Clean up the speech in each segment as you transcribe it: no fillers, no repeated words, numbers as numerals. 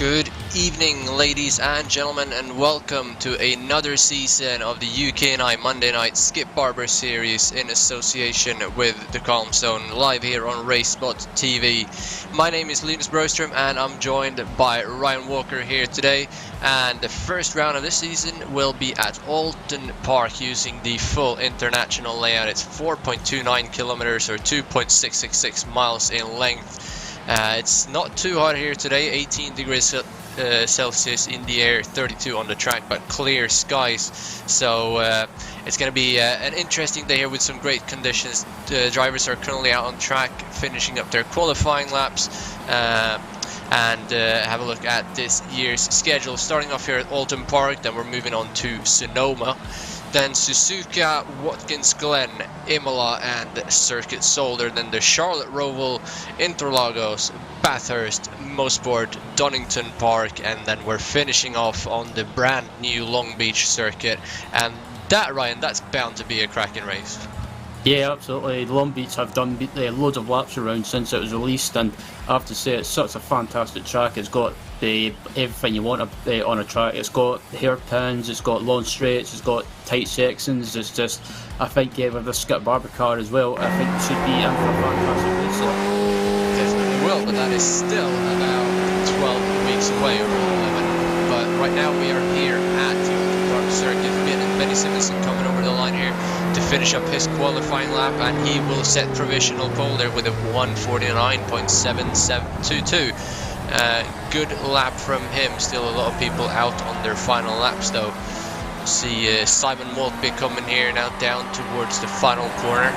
Good evening, ladies and gentlemen, and welcome to another season of the UK&I Monday Night Skip Barber series in association with the Calm Zone, live here on RaceSpotTV. My name is Linus Broström and I'm joined by Ryan Walker here today, and the first round of this season will be at Oulton Park using the full international layout. It's 4.29 kilometers or 2.666 miles in length. It's not too hot here today, 18 degrees Celsius in the air, 32 on the track, but clear skies. So it's going to be an interesting day here with some great conditions. The drivers are currently out on track, finishing up their qualifying laps. And have a look at this year's schedule. Starting off here at Oulton Park, then we're moving on to Sonoma. Then Suzuka, Watkins Glen, Imola and Circuit Solder. Then the Charlotte Roval, Interlagos, Bathurst, Mosport, Donington Park. And then we're finishing off on the brand new Long Beach circuit. And that, Ryan, that's bound to be a cracking race. Yeah, absolutely. Long Beach, I've done loads of laps around since it was released, and I have to say it's such a fantastic track. It's got everything you want on a track. It's got hairpins, it's got long straights, it's got tight sections. It's just, I think with the Skip Barber car as well, I think it should be in for a fantastic race. Definitely will, but that is still about 12 weeks away or 11. But right now we are here at the Oulton Park circuit. Benny Simonson coming over the line here to finish up his qualifying lap, and he will set provisional pole there with a 1:49.7722. Good lap from him. Still a lot of people out on their final laps though. See Simon Maltby coming here now down towards the final corner.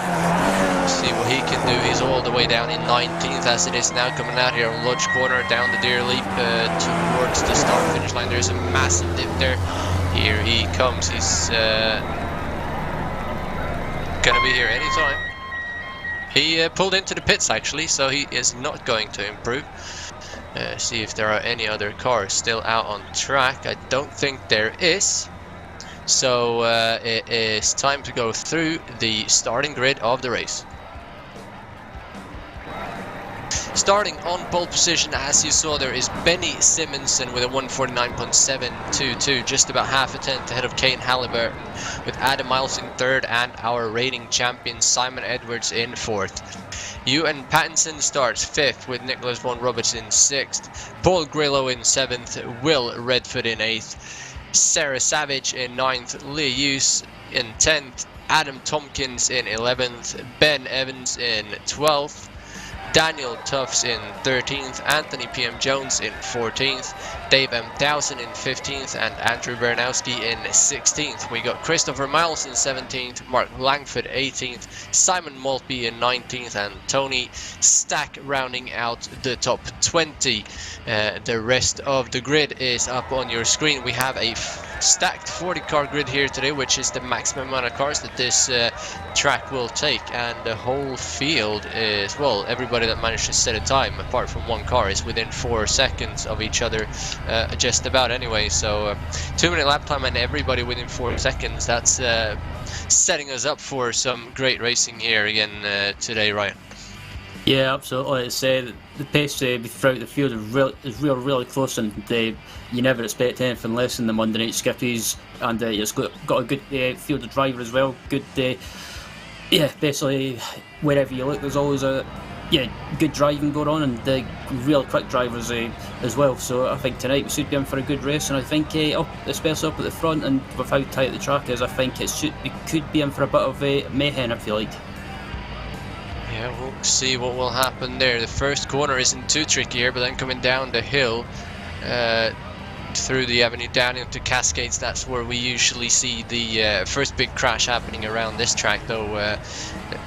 See what he can do. He's all the way down in 19th as it is now, coming out here on Lodge Corner down the Deer Leap towards the start finish line. There's a massive dip there. Here he comes. He's gonna be here anytime. He pulled into the pits actually, so he is not going to improve. See if there are any other cars still out on track. I don't think there is. So it is time to go through the starting grid of the race. Starting on pole position, as you saw, there is Benny Simonson with a 1:49.722, just about half a tenth ahead of Kane Halliburton, with Adam Miles in third and our reigning champion Simon Edwards in fourth. Ewan Pattinson starts fifth with Nicholas Von Roberts in sixth, Paul Grillo in seventh, Will Redford in eighth, Sarah Savage in ninth, Lee Hughes in 10th, Adam Tompkins in 11th, Ben Evans in 12th, Daniel Tufts in 13th, Anthony P.M. Jones in 14th, Dave M. Dowson in 15th, and Andrew Bernowski in 16th. We got Christopher Miles in 17th, Mark Langford 18th, Simon Maltby in 19th, and Tony Stack rounding out the top 20. The rest of the grid is up on your screen. We have a stacked 40-car grid here today, which is the maximum amount of cars that this track will take, and the whole field is, well, everybody that managed to set a time apart from one car is within 4 seconds of each other, just about anyway. So 2-minute lap time and everybody within 4 seconds. That's setting us up for some great racing here again today, Ryan. Yeah, absolutely. It's the pace throughout the field is really close, and you never expect anything less than the Monday Night Skippys, and it's got a good field of driver as well. Good, basically wherever you look, there's always good driving going on, and real quick drivers as well. So I think tonight we should be in for a good race, and I think especially up at the front and with how tight the track is, I think it could be in for a bit of mayhem, if you like. Yeah, we'll see what will happen there. The first corner isn't too tricky here, but then coming down the hill through the avenue down into Cascades, that's where we usually see the first big crash happening around this track, though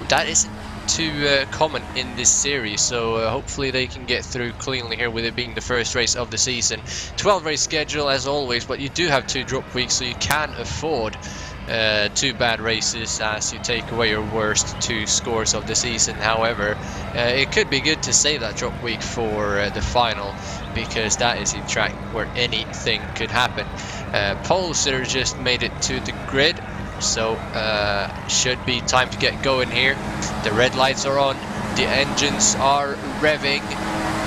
that isn't too common in this series, so hopefully they can get through cleanly here with it being the first race of the season. 12 race schedule as always, but you do have 2 drop weeks, so you can afford 2 bad races as you take away your worst 2 scores of the season. However, it could be good to save that drop week for the final, because that is a track where anything could happen. Pole sitter just made it to the grid, so should be time to get going here. The red lights are on, the engines are revving,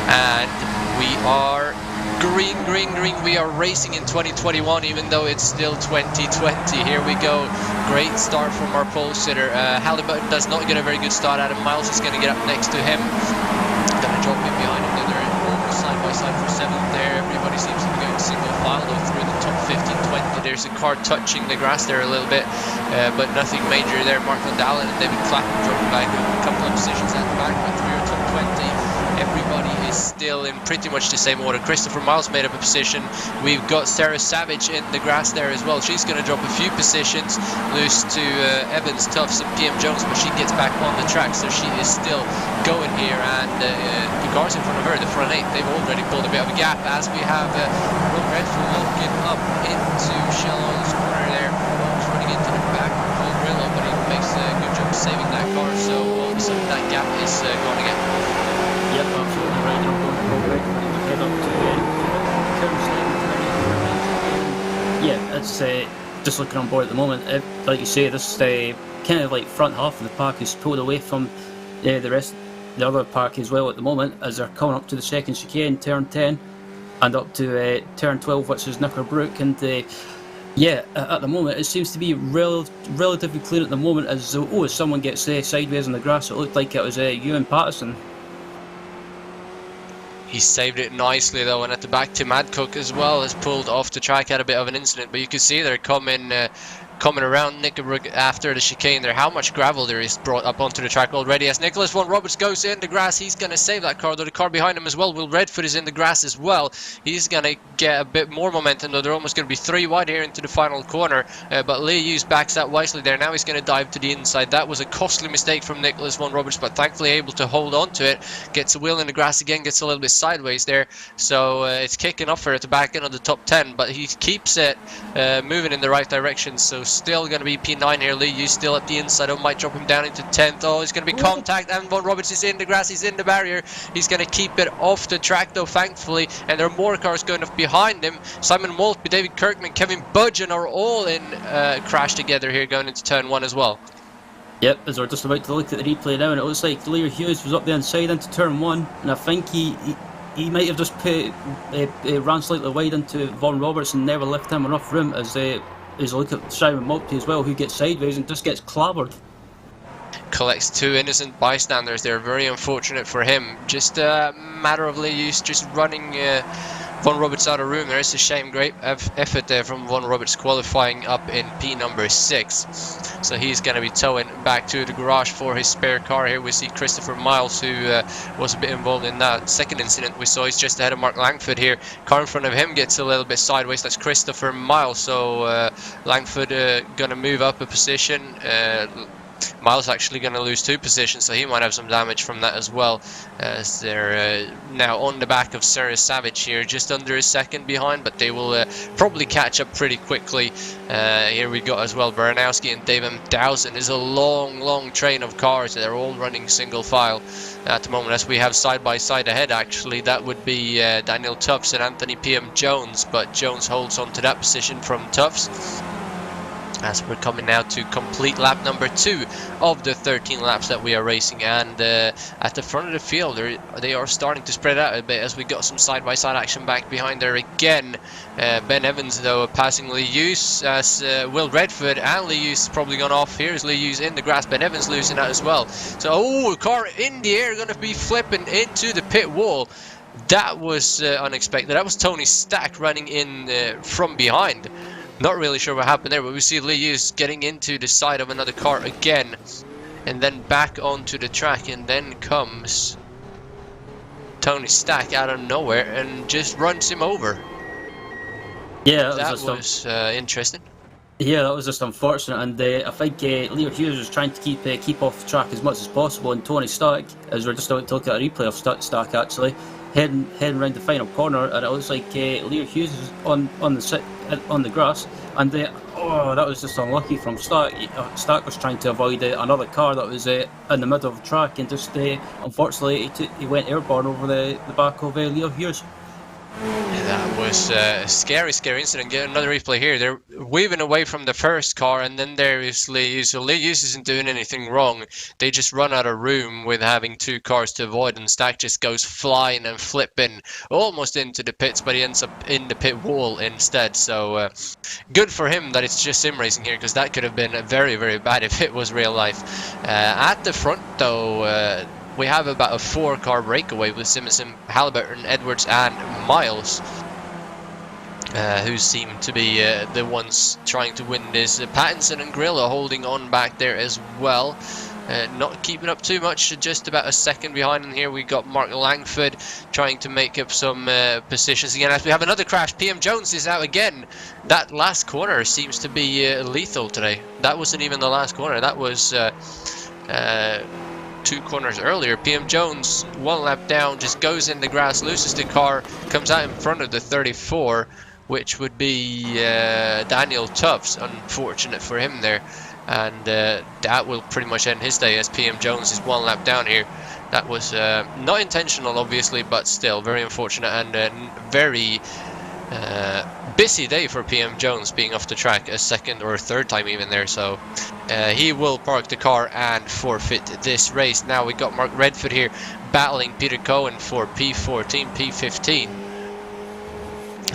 and we are Green, green, green. We are racing in 2021, even though it's still 2020. Here we go. Great start from our pole sitter. Halliburton does not get a very good start. Adam Miles is going to get up next to him. Going to drop in behind him. They're almost side by side for 7th there. Everybody seems to be going single file though through the top 15-20. There's a car touching the grass there a little bit, but nothing major there. Mark Van Dalen and David Clapham dropping back a couple of positions at the back, but through your top 20. Everybody is still in pretty much the same order. Christopher Miles made up a position. We've got Sarah Savage in the grass there as well. She's going to drop a few positions, lose to Evans, Tufts and PM Jones, but she gets back on the track, so she is still going here. And the cars in front of her, the front 8, they've already pulled a bit of a gap as we have Will Redford walking up into Shellon's corner there. Almost running into the back of Paul Grillo, but he makes a good job saving that car, so all of a sudden that gap is gone again. Yep, absolutely right. I'm going to go right and head up to yeah, it's just looking on board at the moment. Like you say, this kind of like front half of the pack is pulled away from the rest, the other pack as well at the moment, as they're coming up to the second chicane, turn 10, and up to turn 12, which is Knickerbrook. And yeah, at the moment it seems to be relatively clean at the moment. As someone gets sideways on the grass, it looked like it was Ewan Patterson. He saved it nicely though, and at the back Tim Adcock as well has pulled off the track, had a bit of an incident, but you can see they're coming around Knickerbrook after the chicane there, how much gravel there is brought up onto the track already. As Nicholas Vaughan Roberts goes in the grass, he's going to save that car, though the car behind him as well, Will Redford, is in the grass as well. He's going to get a bit more momentum, though they're almost going to be 3 wide here into the final corner, but Lee Hughes backs that wisely there. Now he's going to dive to the inside. That was a costly mistake from Nicholas Vaughan Roberts, but thankfully able to hold on to it. Gets Will in the grass again, gets a little bit sideways there, so it's kicking off for at the back end of the top 10, but he keeps it moving in the right direction, so still going to be P9 here. Lee Hughes still at the inside. Might drop him down into 10th. Oh, it's going to be contact, and Vaughan Roberts is in the grass. He's in the barrier. He's going to keep it off the track though, thankfully, and there are more cars going off behind him. Simon Maltby, David Kirkman, Kevin Budgeon are all in crash together here going into turn 1 as well. Yep, as we're just about to look at the replay now, and it looks like Lee Hughes was up the inside into turn 1, and I think he might have just ran slightly wide into Vaughan Roberts and never left him enough room, as a look at Simon Maltby as well, who gets sideways and just gets clobbered. Collects 2 innocent bystanders there, very unfortunate for him. Just a matter of Lee Hughes just running Vaughan Roberts out of room there. It's a shame. Great effort there from Vaughan Roberts, qualifying up in P number 6. So he's going to be towing back to the garage for his spare car. Here we see Christopher Miles, who was a bit involved in that second incident we saw. He's just ahead of Mark Langford here. Car in front of him gets a little bit sideways. That's Christopher Miles. So Langford going to move up a position. Miles actually going to lose 2 positions, so he might have some damage from that as well, as they're now on the back of Sarah Savage here, just under a second behind, but they will probably catch up pretty quickly. Here we got as well Baranowski and Dave M. Dowson. Is a long train of cars. They're all running single file at the moment, as we have side by side ahead. Actually, that would be Daniel Tufts and Anthony PM Jones, but Jones holds on to that position from Tufts. As we're coming now to complete lap number 2 of the 13 laps that we are racing, and at the front of the field they are starting to spread out a bit, as we got some side-by-side action back behind there again. Ben Evans though passing Lee Hughes, as Will Redford and Lee Hughes probably gone off. Here's Lee Hughes in the grass, Ben Evans losing that as well. So a car in the air, going to be flipping into the pit wall. That was unexpected. That was Tony Stack running in from behind. Not really sure what happened there, but we see Lee Hughes getting into the side of another car again, and then back onto the track, and then comes Tony Stack out of nowhere and just runs him over. Yeah, that was interesting. Yeah, that was just unfortunate, and I think Leo Hughes was trying to keep off the track as much as possible, and Tony Stack, as we're just about to look at a replay of Stack actually, heading around the final corner, and it looks like Leo Hughes is on the grass, and that was just unlucky from Stack. Stack was trying to avoid another car that was in the middle of the track, and just unfortunately he went airborne over the back of Leo Hughes. That was a scary incident. Get another replay here. They're weaving away from the first car, and then there is Lee. So Lee isn't doing anything wrong. They just run out of room with having 2 cars to avoid, and Stack just goes flying and flipping almost into the pits, but he ends up in the pit wall instead. So good for him that it's just sim racing here, because that could have been very, very bad if it was real life. At the front, though, we have about a 4-car breakaway with Simonson, Halliburton, Edwards, and Miles, who seem to be the ones trying to win this. Pattinson and Grillo holding on back there as well. Not keeping up too much, just about a second behind. And here we got Mark Langford trying to make up some positions again. As we have another crash, PM Jones is out again. That last corner seems to be lethal today. That wasn't even the last corner. That was 2 corners earlier. PM Jones, 1 lap down, just goes in the grass, loses the car, comes out in front of the 34, which would be Daniel Tufts. Unfortunate for him there, and that will pretty much end his day, as PM Jones is 1 lap down here. That was not intentional, obviously, but still very unfortunate, and very busy day for PM Jones, being off the track a 2nd or 3rd time even there. So he will park the car and forfeit this race. Now we got Mark Redford here battling Peter Cohen for P14, P15.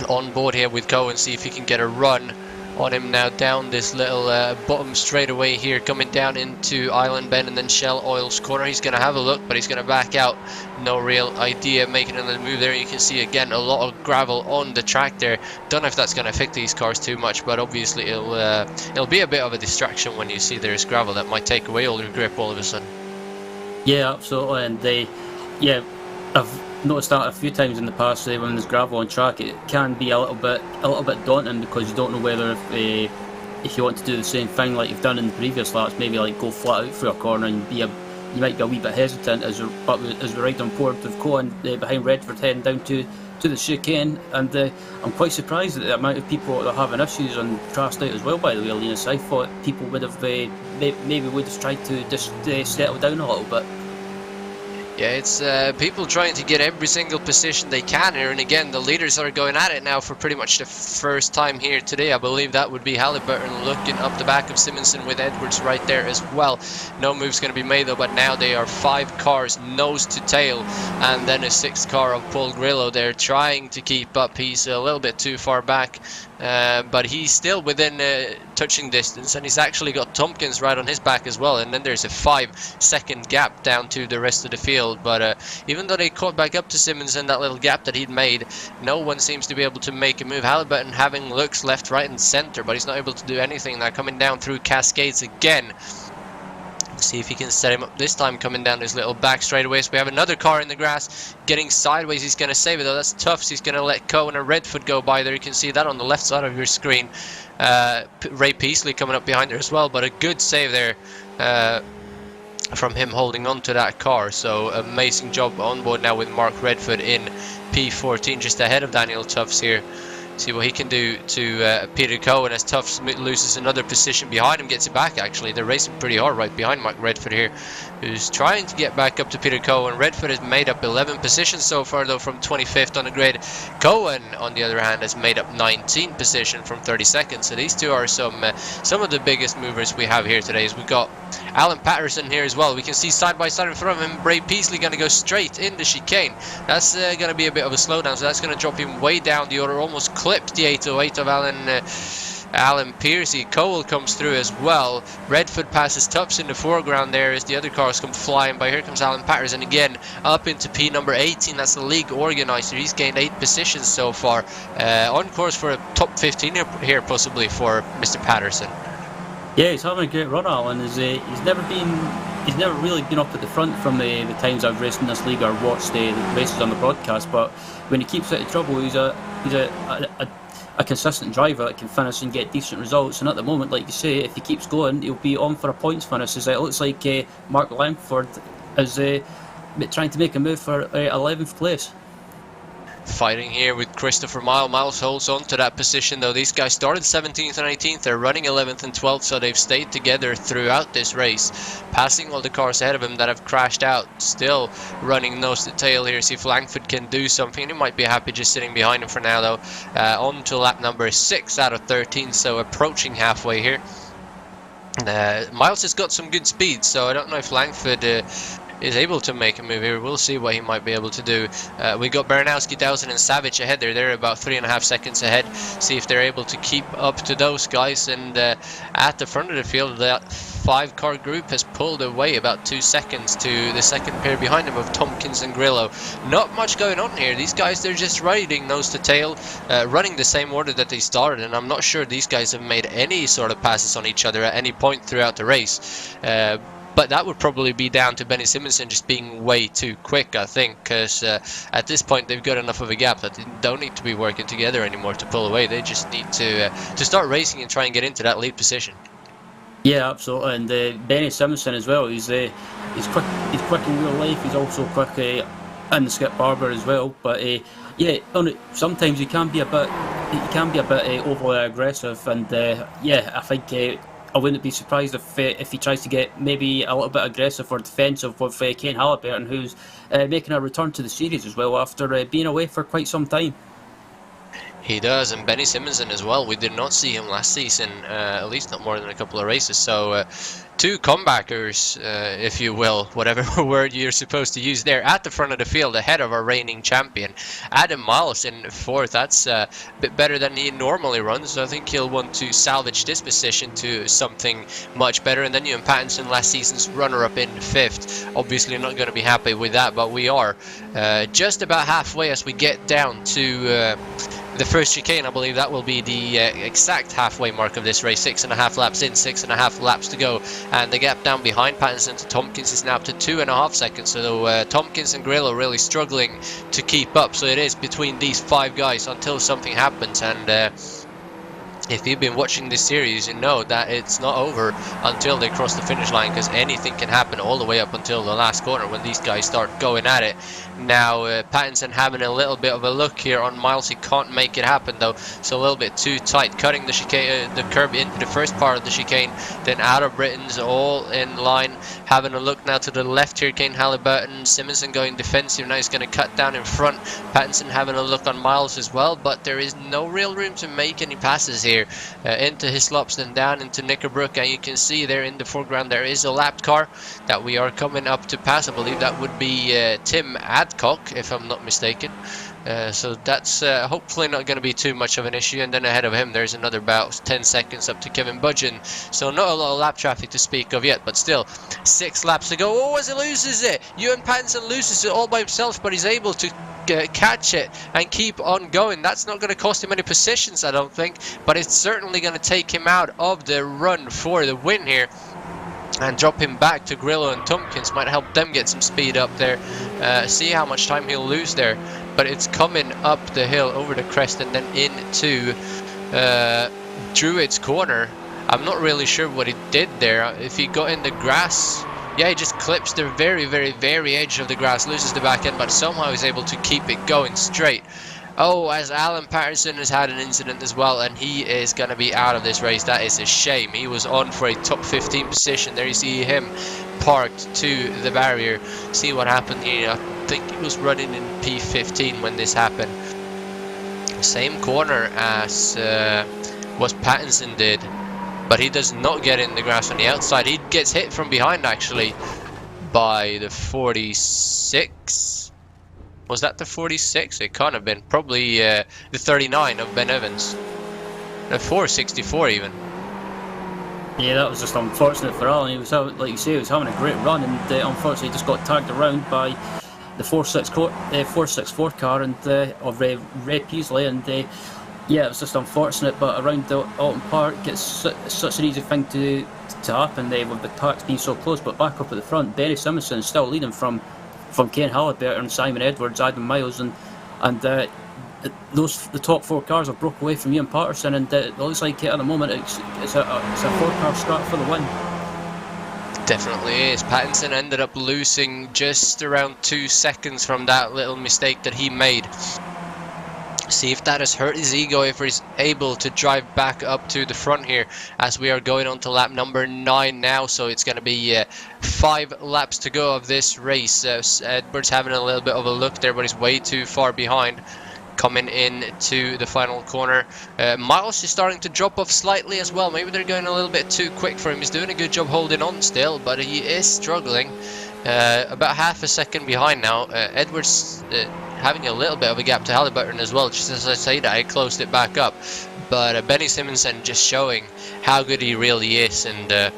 On board here with Cohen, see if he can get a run on him now down this little bottom straightaway here, coming down into Island Bend and then Shell Oil's corner. He's going to have a look, but he's going to back out. No real idea making another move there. You can see again a lot of gravel on the track there. Don't know if that's going to affect these cars too much, but obviously it'll be a bit of a distraction when you see there's gravel that might take away all your grip all of a sudden. Yeah, absolutely, and I've noticed that a few times in the past. When there's gravel on track, it can be a little bit daunting, because you don't know whether if you want to do the same thing like you've done in the previous laps, maybe like go flat out through a corner, and you might be a wee bit hesitant as we ride on board with Cohen behind Redford heading down to the chicane. And I'm quite surprised at the amount of people that are having issues on Crashed Out as well, by the way, Linus. I thought people would have maybe would have tried to just settle down a little bit. Yeah, it's people trying to get every single position they can here, and again, the leaders are going at it now for pretty much the first time here today. I believe that would be Halliburton looking up the back of Simonson with Edwards right there as well. No move's going to be made though, but now they are 5 cars nose to tail, and then a 6th car of Paul Grillo there trying to keep up. He's a little bit too far back, but he's still within touching distance, and he's actually got Tompkins right on his back as well, and then there's a 5-second gap down to the rest of the field. But even though they caught back up to Simmons in that little gap that he'd made, no one seems to be able to make a move. Halliburton having looks left, right and center, but he's not able to do anything. Now coming down through Cascades again. See if he can set him up this time, coming down his little back straightaway. So we have another car in the grass getting sideways. He's going to save it though. That's tough. So he's going to let Cohen and Redford go by there. You can see that on the left side of your screen. Ray Peasley coming up behind there as well, but a good save there from him holding on to that car. So amazing job on board now with Mark Redford in P14, just ahead of Daniel Tufts here. See what he can do to Peter Cohen, as Tufts loses another position behind him, gets it back actually. They're racing pretty hard right behind Mark Redford here, who's trying to get back up to Peter Cohen. Redford has made up 11 positions so far though, from 25th on the grid. Cohen on the other hand has made up 19 position from 32nd. So these two are some of the biggest movers we have here today. As we've got Alan Patterson here as well. We can see side by side in front of him, Bray Peasley going to go straight in the chicane. That's going to be a bit of a slowdown, so that's going to drop him way down the order, almost clipped the 808 of Alan Piercy. Cole comes through as well. Redford passes Tufts in the foreground there as the other cars come flying by. Here comes Alan Patterson again up into P number 18. That's the league organizer. He's gained 8 positions so far. On course for a top 15 here possibly for Mr. Patterson. Yeah, he's having a great run, Alan. He's never really been up at the front from the times I've raced in this league or watched the races on the broadcast. But when he keeps out of trouble, he's a consistent driver that can finish and get decent results. And at the moment, like you say, if he keeps going, he'll be on for a points finish. It looks like Mark Langford is trying to make a move for 11th place. Fighting here with Christopher Miles. Miles holds on to that position though. These guys started 17th and 18th. They're running 11th and 12th, so they've stayed together throughout this race. Passing all the cars ahead of him that have crashed out. Still running nose to tail here. See if Langford can do something. He might be happy just sitting behind him for now though. On to lap number 6 out of 13, so approaching halfway here. Miles has got some good speed, so I don't know if Langford is able to make a move here. We'll see what he might be able to do. We got Baranowski, Dowson and Savage ahead there. They're about 3.5 seconds ahead. See if they're able to keep up to those guys. And at the front of the field, that 5-car group has pulled away about 2 seconds to the second pair behind them of Tompkins and Grillo. Not much going on here. These guys, they're just riding nose to tail, running the same order that they started, and I'm not sure these guys have made any sort of passes on each other at any point throughout the race. But that would probably be down to Benny Simonson just being way too quick, I think, because at this point they've got enough of a gap that they don't need to be working together anymore to pull away. They just need to start racing and try and get into that lead position. Yeah, absolutely, and Benny Simonson as well. He's quick in real life. He's also quick in the Skip Barber as well. But yeah, sometimes he can be a bit overly aggressive, and yeah, I think. I wouldn't be surprised if he tries to get maybe a little bit aggressive or defensive with Kane Halliburton, who's making a return to the series as well after being away for quite some time. He does, and Benny Simonson as well. We did not see him last season, at least not more than a couple of races. So two comebackers, if you will, whatever word you're supposed to use there, at the front of the field, ahead of our reigning champion. Adam Miles in 4th. That's a bit better than he normally runs. So I think he'll want to salvage this position to something much better. And then Ewan Pattinson, last season's runner-up in 5th. Obviously not going to be happy with that, but we are just about halfway as we get down to the first chicane. I believe that will be the exact halfway mark of this race. 6.5 laps in, 6.5 laps to go, and the gap down behind Pattinson to Tompkins is now up to 2.5 seconds. So Tompkins and Grillo really struggling to keep up. So it is between these 5 guys until something happens. And if you've been watching this series, you know that it's not over until they cross the finish line, because anything can happen all the way up until the last corner when these guys start going at it. Now Pattinson having a little bit of a look here on Miles. He can't make it happen though, so a little bit too tight, cutting the chicane, the curb into the first part of the chicane, then out of Britain's all in line. Having a look now to the left here, Kane Halliburton, Simonson going defensive, now he's going to cut down in front. Pattinson having a look on Miles as well, but there is no real room to make any passes here. Into Hislops, then down into Knickerbrook, and you can see there in the foreground there is a lapped car that we are coming up to pass. I believe that would be Tim Adcock, if I'm not mistaken. So that's hopefully not going to be too much of an issue. And then ahead of him there's another about 10 seconds up to Kevin Budgeon, so not a lot of lap traffic to speak of yet, but still 6 laps to go. Oh, as he loses it, Ewan Pattinson loses it all by himself, but he's able to catch it and keep on going. That's not going to cost him any positions, I don't think, but it's certainly going to take him out of the run for the win here and drop him back to Grillo and Tompkins. Might help them get some speed up there. See how much time he'll lose there, but it's coming up the hill over the crest and then into Druid's corner. I'm not really sure what he did there. If he got in the grass, yeah, he just clips the very, very, very edge of the grass, loses the back end, but somehow he's able to keep it going straight. Oh, as Alan Patterson has had an incident as well, and he is going to be out of this race. That is a shame. He was on for a top 15 position. There you see him parked to the barrier. See what happened here. I think he was running in P15 when this happened. Same corner as what Pattinson did, but he does not get in the grass on the outside. He gets hit from behind actually by the 46. Was that the 46? It can't have been. Probably the 39 of Ben Evans. The 464 even. Yeah, that was just unfortunate for Alan. He was, like you say, he was having a great run, and unfortunately just got tagged around by the 464 car and of Ray Peasley, and yeah, it was just unfortunate. But around the Oulton Park, it's such an easy thing to happen with the parks being so close. But back up at the front, Benny Simonson is still leading from Kane Halliburton, Simon Edwards, Adam Miles, and the top 4 cars have broke away from Ewan Patterson, and it looks like at the moment it's a 4-car start for the win. Definitely is. Pattinson ended up losing just around 2 seconds from that little mistake that he made. See if that has hurt his ego, if he's able to drive back up to the front here, as we are going on to lap number 9 now. So it's going to be 5 laps to go of this race. Edwards having a little bit of a look there, but he's way too far behind. Coming in to the final corner. Miles is starting to drop off slightly as well. Maybe they're going a little bit too quick for him. He's doing a good job holding on still, but he is struggling. About half a second behind now. Edwards having a little bit of a gap to Halliburton as well. Just as I say that, I closed it back up. But Benny Simonsen just showing how good he really is, and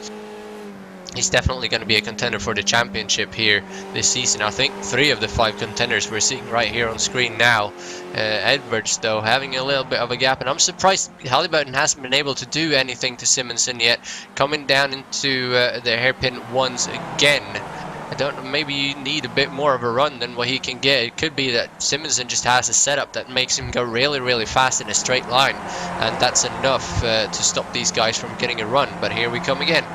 he's definitely going to be a contender for the championship here this season. I think 3 of the 5 contenders we're seeing right here on screen now. Edwards, though, having a little bit of a gap, and I'm surprised Halliburton hasn't been able to do anything to Simonsen yet. Coming down into the hairpin once again. I don't know, maybe you need a bit more of a run than what he can get. It could be that Simonsen just has a setup that makes him go really, really fast in a straight line, and that's enough to stop these guys from getting a run. But here we come again,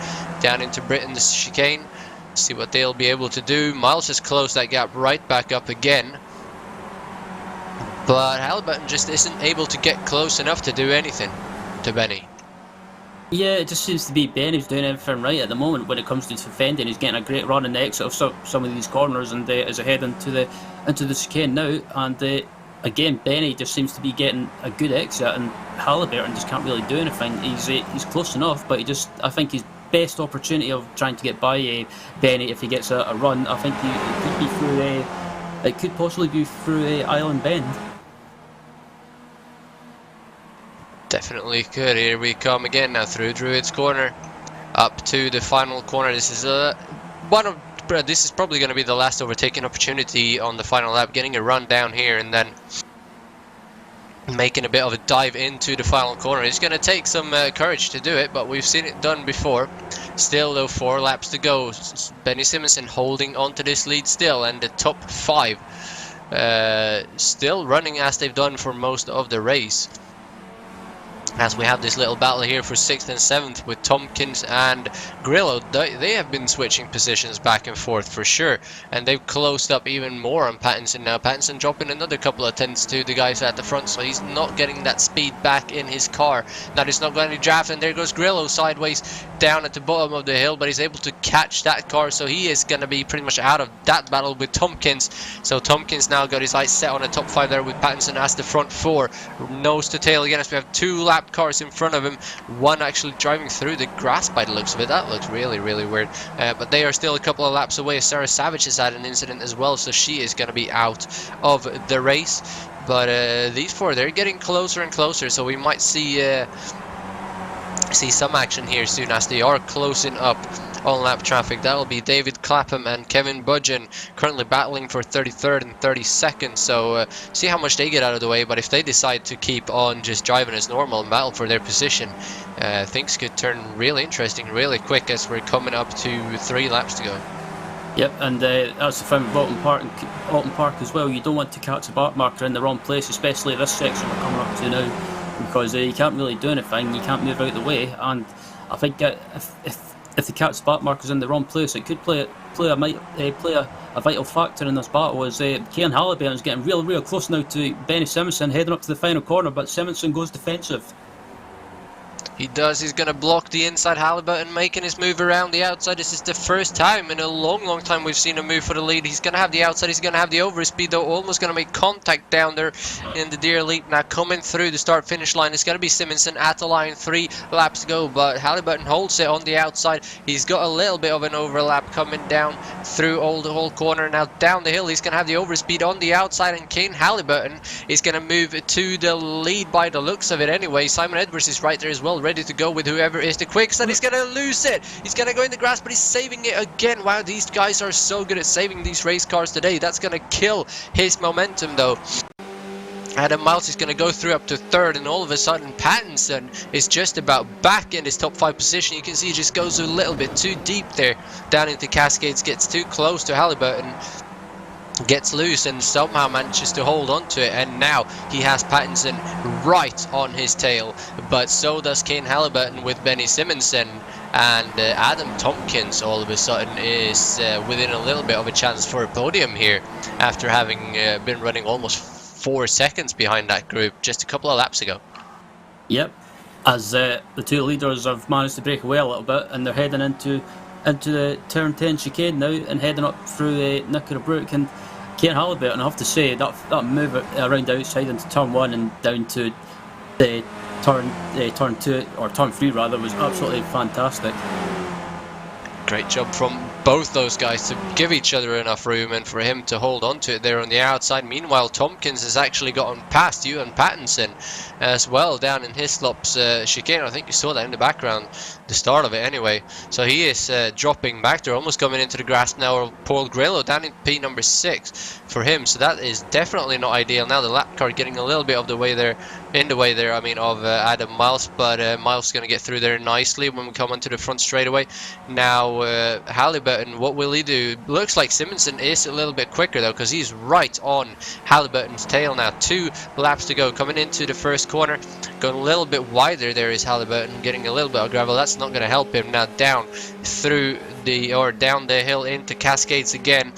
down into Britain's chicane. See what they'll be able to do. Miles has closed that gap right back up again, but Halliburton just isn't able to get close enough to do anything to Benny. Yeah, it just seems to be Ben who's doing everything right at the moment when it comes to defending. He's getting a great run in the exit of some of these corners, and is ahead into the chicane now. And again, Benny just seems to be getting a good exit, and Halliburton just can't really do anything. He's close enough, but I think his best opportunity of trying to get by Benny if he gets a run, I think it could be through it could possibly be through Island Bend. Definitely could. Here we come again now through Druid's corner, up to the final corner. This is this is probably going to be the last overtaking opportunity on the final lap. Getting a run down here and then making a bit of a dive into the final corner. It's going to take some courage to do it, but we've seen it done before. Still, though, 4 laps to go. Benny Simonsen holding on to this lead still, and the top 5 still running as they've done for most of the race. As we have this little battle here for 6th and 7th with Tompkins and Grillo. They have been switching positions back and forth for sure, and they've closed up even more on Pattinson now. Pattinson dropping another couple of tenths to the guys at the front, so he's not getting that speed back in his car. That is not going to draft, and there goes Grillo sideways down at the bottom of the hill, but he's able to catch that car, so he is going to be pretty much out of that battle with Tompkins. So Tompkins now got his eyes set on the top 5 there with Pattinson as the front 4. Nose to tail again as we have 2 lap cars in front of him, one actually driving through the grass by the looks of it. That looks really, really weird, but they are still a couple of laps away. Sarah Savage has had an incident as well, so she is going to be out of the race. But these 4, they're getting closer and closer, so we might see some action here soon as they are closing up on lap traffic. That'll be David Clapham and Kevin Budgeon currently battling for 33rd and 32nd, so see how much they get out of the way. But if they decide to keep on just driving as normal and battle for their position, things could turn really interesting really quick as we're coming up to 3 laps to go. Yep, and that's the thing with Oulton Park as well. You don't want to catch a back marker in the wrong place, especially this section we're coming up to now, because you can't really do anything. You can't move out the way, and I think if the catch back marker's in the wrong place, it could play a vital factor in this battle. As Kieran Halliburton's getting real close now to Benny Simonsen, heading up to the final corner, but Simonsen goes defensive. He does. He's going to block the inside. Halliburton making his move around the outside. This is the first time in a long time we've seen a move for the lead. He's going to have the outside. He's going to have the overspeed, though. Almost going to make contact down there in the deer leap. Now coming through the start-finish line, it's going to be Simonsen at the line. 3 laps to go, but Halliburton holds it on the outside. He's got a little bit of an overlap coming down through Old Hall corner. Now down the hill, he's going to have the overspeed on the outside, and Kane Halliburton is going to move to the lead by the looks of it anyway. Simon Edwards is right there as well, ready to go with whoever is the quickest, and he's going to lose it. He's going to go in the grass, but he's saving it again. Wow, these guys are so good at saving these race cars today. That's going to kill his momentum, though. Adam Miles is going to go through up to 3rd, and all of a sudden Pattinson is just about back in his top 5 position. You can see he just goes a little bit too deep there down into Cascades, gets too close to Halliburton, gets loose, and somehow manages to hold on to it, and now he has Pattinson right on his tail. But so does Kane Halliburton with Benny Simonsen, and Adam Tompkins all of a sudden is within a little bit of a chance for a podium here after having been running almost 4 seconds behind that group just a couple of laps ago. Yep, as the two leaders have managed to break away a little bit, and they're heading into the turn 10 chicane now and heading up through Knickerbrook and Kane Halibut. And I have to say that move around the outside into turn 1 and down to the turn 2 or turn 3 rather was absolutely fantastic. Great job from both those guys to give each other enough room and for him to hold on to it there on the outside. Meanwhile, Tompkins has actually gotten past Ewan Pattinson as well down in Hislop's chicane. I think you saw that in the background, the start of it anyway. So he is dropping back there, almost coming into the grass now. Paul Grillo down in P number 6 for him. So that is definitely not ideal. Now the lap car getting a little bit of the way there, I mean, of Adam Miles, but Miles is going to get through there nicely when we come onto the front straightaway. Now Halliburton, what will he do? Looks like Simonson is a little bit quicker though, because he's right on Halliburton's tail now. 2 laps to go, coming into the first corner, going a little bit wider. There is Halliburton getting a little bit of gravel. That's not going to help him. Now down down the hill into Cascades again.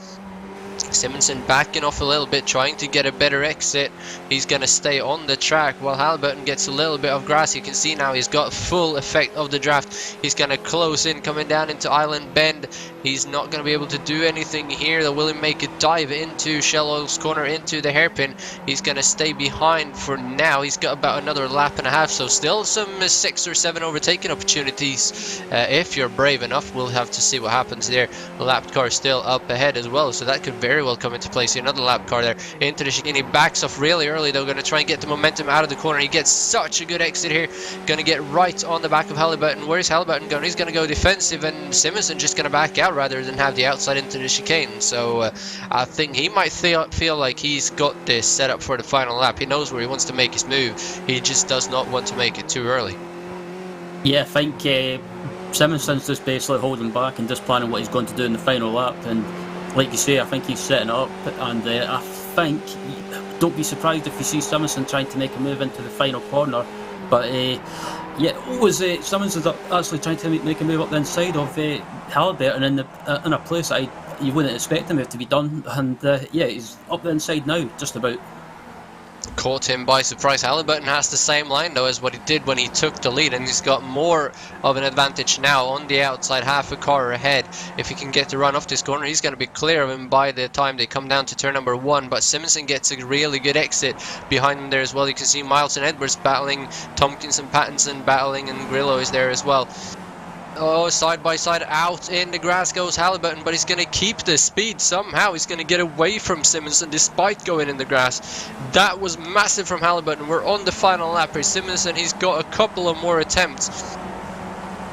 Simonson backing off a little bit, trying to get a better exit. He's going to stay on the track while Halliburton gets a little bit of grass. You can see now he's got full effect of the draft. He's going to close in, coming down into Island Bend. He's not going to be able to do anything here. They'll will him make a dive into Shell Oil's corner, into the hairpin. He's going to stay behind for now. He's got about another lap and a half, so still some 6 or 7 overtaking opportunities if you're brave enough. We'll have to see what happens there. The lap car still up ahead as well, so that could very well come into play. See another lap car there into the chicane. He backs off really early though, going to try and get the momentum out of the corner. He gets such a good exit here, going to get right on the back of Halliburton. Where's Halliburton going? He's going to go defensive, and Simonson just going to back out rather than have the outside into the chicane. So I think he might feel like he's got this set up for the final lap. He knows where he wants to make his move. He just does not want to make it too early. Yeah, I think Simonson's just basically holding back and just planning what he's going to do in the final lap. And like you say, I think he's setting up, and I think don't be surprised if you see Simonson trying to make a move into the final corner. But Simonson's actually trying to make a move up the inside of Halliburton in a place that you wouldn't expect him to be done. And he's up the inside now, just about. Caught him by surprise. Halliburton has the same line though as what he did when he took the lead, and he's got more of an advantage now on the outside, half a car ahead. If he can get to run off this corner, he's going to be clear of him by the time they come down to turn number 1. But Simonson gets a really good exit behind him there as well. You can see Miles and Edwards battling, Tompkins and Pattinson battling, and Grillo is there as well. Oh, side by side, out in the grass goes Halliburton, but he's going to keep the speed somehow. He's going to get away from Simonson despite going in the grass. That was massive from Halliburton. We're on the final lap here. Simonson, he's got a couple of more attempts.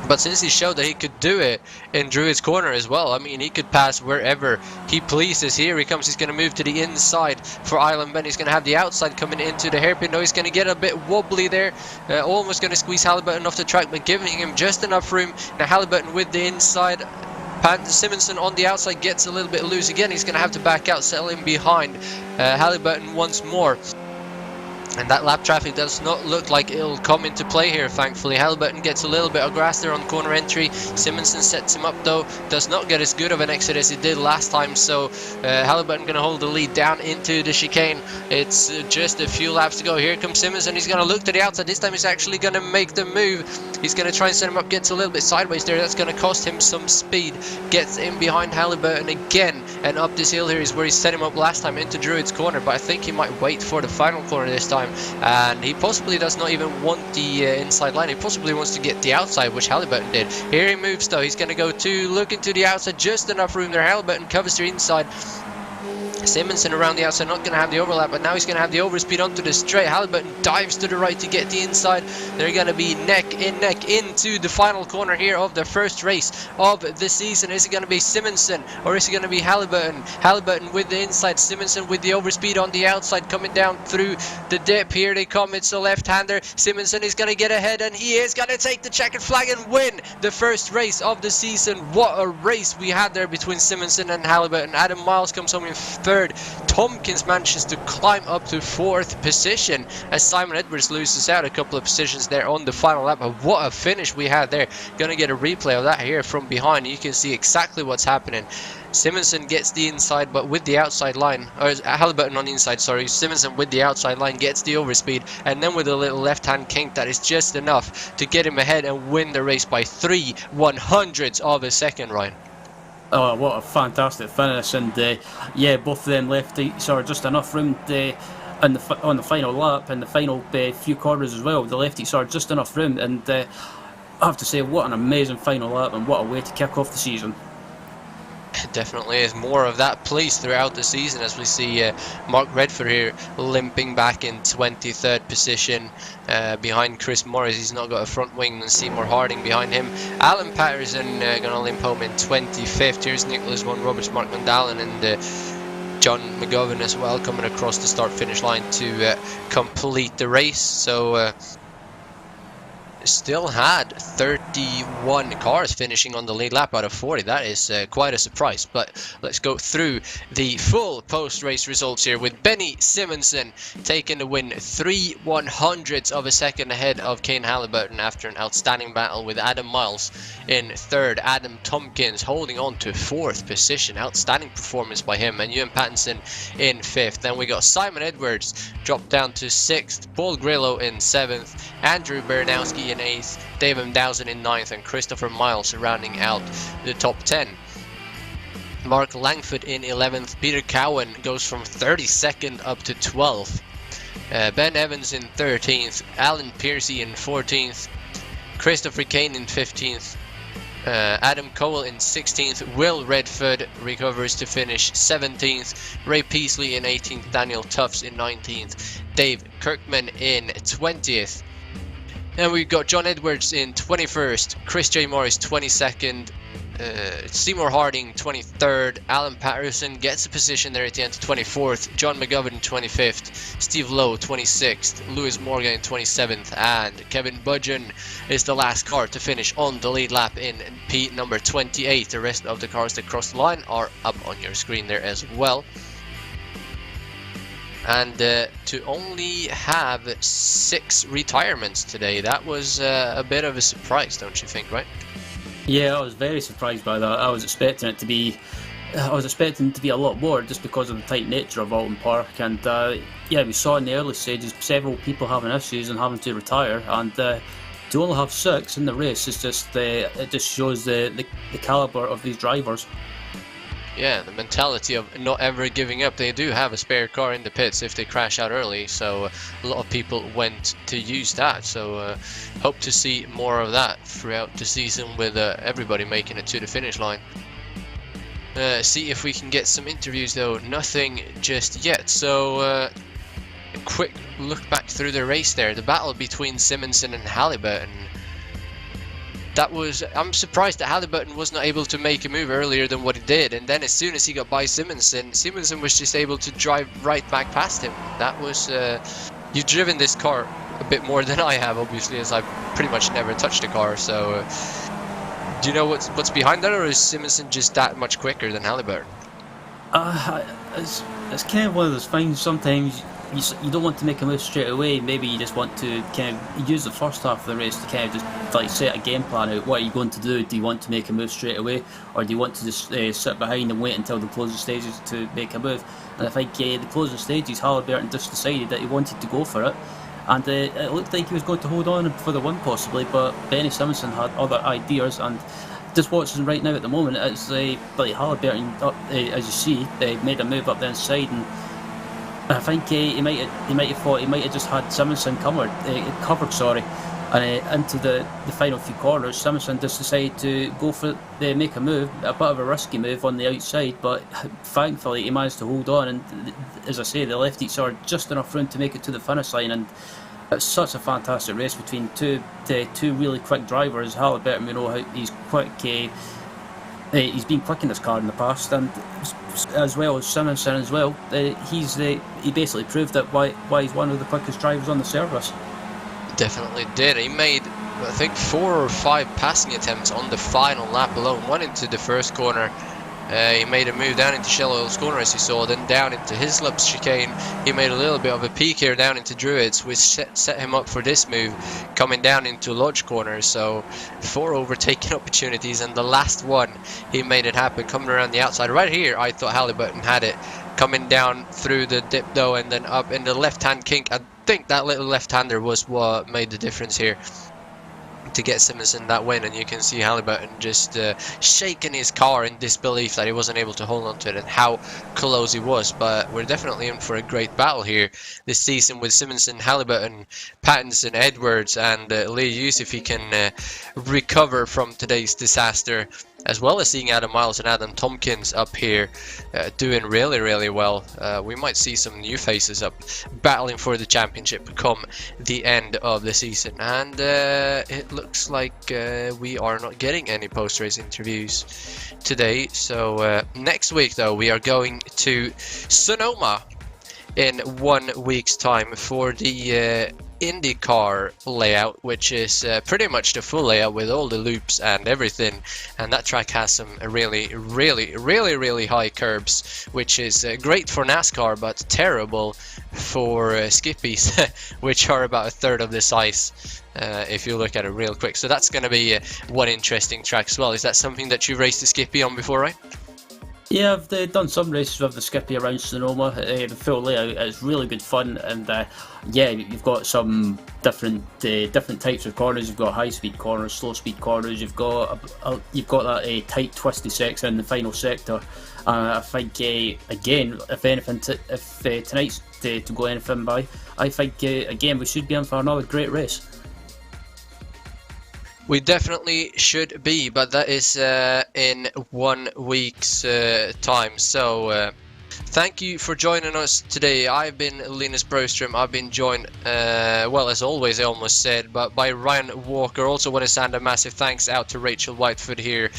But since he showed that he could do it in Druid's corner as well, I mean, he could pass wherever he pleases. Here he comes. He's going to move to the inside for Island Bend. He's going to have the outside coming into the hairpin. No, he's going to get a bit wobbly there. Almost going to squeeze Halliburton off the track, but giving him just enough room. Now Halliburton with the inside. Simonson on the outside gets a little bit loose again. He's going to have to back out, settle in behind Halliburton once more. And that lap traffic does not look like it'll come into play here, thankfully. Halliburton gets a little bit of grass there on the corner entry. Simonson sets him up though, does not get as good of an exit as he did last time. So Halliburton going to hold the lead down into the chicane. It's just a few laps to go. Here comes Simonson. He's going to look to the outside. This time he's actually going to make the move. He's going to try and set him up, gets a little bit sideways there. That's going to cost him some speed. Gets in behind Halliburton again, and up this hill here is where he set him up last time into Druid's corner. But I think he might wait for the final corner this time. And he possibly does not even want the inside line. He possibly wants to get the outside, which Halliburton did. Here he moves though. He's going to go to looking to the outside, just enough room there. Halliburton covers the inside. Simonson around the outside, not going to have the overlap, but now he's going to have the overspeed onto the straight. Halliburton dives to the right to get the inside. They're going to be neck into the final corner here of the first race of the season. Is it going to be Simonson or is it going to be Halliburton? Halliburton with the inside, Simonson with the overspeed on the outside, coming down through the dip. Here they come. It's a left-hander. Simonson is going to get ahead, and he is going to take the checkered flag and win the first race of the season. What a race we had there between Simonson and Halliburton. Adam Miles comes home in third third. Tompkins manages to climb up to fourth position as Simon Edwards loses out a couple of positions there on the final lap. But what a finish we had there. Gonna get a replay of that here from behind. You can see exactly what's happening. Simonson gets the inside, but with the outside line, or Halliburton on the inside, sorry. Simonson with the outside line gets the overspeed, and then with a little left-hand kink that is just enough to get him ahead and win the race by 3/100ths of a second, Ryan. Oh, what a fantastic finish! And yeah, both of them lefties are just enough room on the final lap and the final few corners as well. The lefties are just enough room, and I have to say, what an amazing final lap and what a way to kick off the season. Definitely is more of that place throughout the season as we see Mark Redford here limping back in 23rd position behind Chris Morris. He's not got a front wing, and Seymour Harding behind him. Alan Patterson gonna limp home in 25th. Here's Nicholas Von Roberts, Mark Mandalen, and John McGovern as well coming across the start finish line to complete the race. So still had 31 cars finishing on the lead lap out of 40. That is quite a surprise. But let's go through the full post-race results here with Benny Simonson taking the win 3/100ths of a second ahead of Kane Halliburton after an outstanding battle with Adam Miles in third. Adam Tompkins holding on to fourth position. Outstanding performance by him, and Ewan Pattinson in fifth. Then we got Simon Edwards dropped down to sixth, Paul Grillo in seventh, Andrew Baranowski in eighth, David Dowson in ninth, and Christopher Miles rounding out the top 10. Mark Langford in 11th, Peter Cowan goes from 32nd up to 12th. Ben Evans in 13th, Alan Piercy in 14th, Christopher Kane in 15th, Adam Cole in 16th, Will Redford recovers to finish 17th, Ray Peasley in 18th, Daniel Tufts in 19th, Dave Kirkman in 20th. Then we've got John Edwards in 21st, Chris J. Morris 22nd, Seymour Harding 23rd, Alan Patterson gets a position there at the end to 24th, John McGovern 25th, Steve Lowe 26th, Lewis Morgan in 27th, and Kevin Budgeon is the last car to finish on the lead lap in P number 28. The rest of the cars that cross the line are up on your screen there as well. And to only have 6 retirements today, that was a bit of a surprise, don't you think, right? Yeah, I was very surprised by that. I was expecting it to be a lot more just because of the tight nature of Oulton Park. And yeah, we saw in the early stages several people having issues and having to retire. And to only have 6 in the race is just it just shows the caliber of these drivers. Yeah, the mentality of not ever giving up. They do have a spare car in the pits if they crash out early, so a lot of people went to use that. So hope to see more of that throughout the season with everybody making it to the finish line. See if we can get some interviews though. Nothing just yet. So a quick look back through the race there. The battle between Simonson and Halliburton. I'm surprised that Halliburton was not able to make a move earlier than what he did, and then as soon as he got by Simonson was just able to drive right back past him. That was you've driven this car a bit more than I have, obviously, as I've pretty much never touched a car. So do you know what's behind that, or is Simonson just that much quicker than Halliburton? It's kind of one of those things. Sometimes you don't want to make a move straight away. Maybe you just want to kind of use the first half of the race to kind of just like set a game plan out. What are you going to do? Do you want to make a move straight away, or do you want to just sit behind and wait until the closing stages to make a move? And I think the closing stages, Halliburton just decided that he wanted to go for it, and it looked like he was going to hold on for the win possibly, but Benny Simonson had other ideas. And just watching right now at the moment, it's like Halliburton, as you see, made a move up the inside, and I think he might have thought he might have just had Simonson covered, and into the final few corners, Simonson just decided to go for make a move, a bit of a risky move on the outside, but thankfully he managed to hold on. And as I say, the lefties are just enough room to make it to the finish line, and it's such a fantastic race between two really quick drivers. Halliburton, we know how he's quick. He's been quick in this car in the past, and as well as Simonson as well. He basically proved that why he's one of the quickest drivers on the service. Definitely did. He made, I think, 4 or 5 passing attempts on the final lap alone. One into the first corner, He made a move down into Shell's corner, as you saw, then down into Hislop's chicane. He made a little bit of a peek here down into Druids, which set him up for this move, coming down into Lodge corner. So 4 overtaking opportunities, and the last one, he made it happen, coming around the outside. Right here, I thought Halliburton had it, coming down through the dip though, and then up in the left-hand kink. I think that little left-hander was what made the difference here to get Simonson that win, and you can see Halliburton just shaking his car in disbelief that he wasn't able to hold on to it and how close he was. But we're definitely in for a great battle here this season with Simonson, Halliburton, Pattinson, Edwards, and Lee Hughes if he can recover from today's disaster, as well as seeing Adam Miles and Adam Tompkins up here doing really well. We might see some new faces up battling for the championship come the end of the season, and it looks like we are not getting any post-race interviews today. So next week though, we are going to Sonoma in 1 week's time for the IndyCar layout, which is pretty much the full layout with all the loops and everything, and that track has some really high curbs, which is great for NASCAR but terrible for Skippys, which are about a third of the size if you look at it real quick. So that's going to be one interesting track as well. Is that something that you've raced the Skippy on before, right? Yeah, I've done some races with the Skippy around Sonoma. The full layout is really good fun, and yeah, you've got some different types of corners. You've got high-speed corners, slow-speed corners. You've got that tight, twisty section in the final sector. I think again, if tonight's to go anything by, I think again we should be in for another great race. We definitely should be, but that is in 1 week's time. So thank you for joining us today. I've been Linus Broström. I've been joined, well, as always, I almost said, but by Ryan Walker. Also want to send a massive thanks out to Rachel Whitefoot here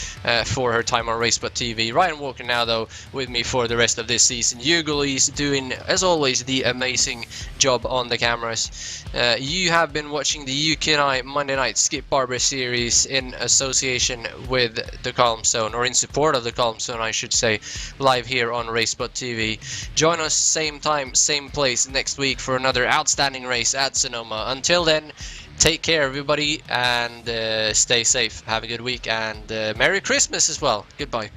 for her time on RaceSpotTV. Ryan Walker now, though, with me for the rest of this season. Hugo is doing, as always, the amazing job on the cameras. You have been watching the UK&I Monday Night Skip Barber series in association with the Calm Zone, or in support of the Calm Zone, I should say, live here on RaceSpotTV. Join us same time, same place next week for another outstanding race at Sonoma. Until then, take care everybody, and stay safe. Have a good week, and Merry Christmas as well. Goodbye.